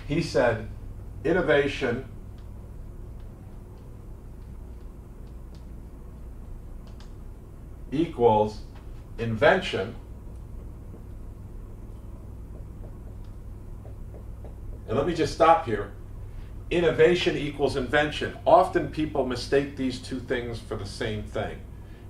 He said, innovation equals invention. And let me just stop here. Innovation equals invention. Often people mistake these two things for the same thing.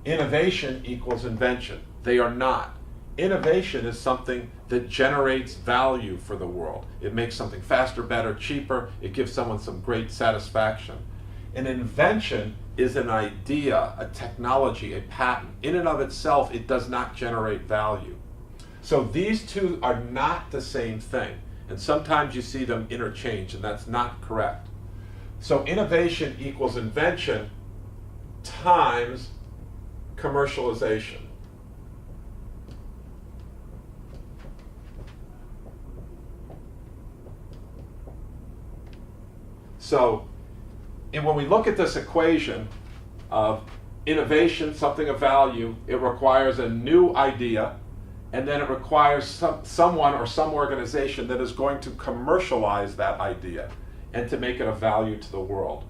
Innovation equals invention. They are not. Innovation is something that generates value for the world. It makes something faster, better, cheaper. It gives someone some great satisfaction. An invention is an idea, a technology, a patent. In and of itself, it does not generate value. So these two are not the same thing. And sometimes you see them interchange, and that's not correct. So innovation equals invention times commercialization. So when we look at this equation of innovation, something of value, it requires a new idea, and then it requires someone or some organization that is going to commercialize that idea and to make it of value to the world.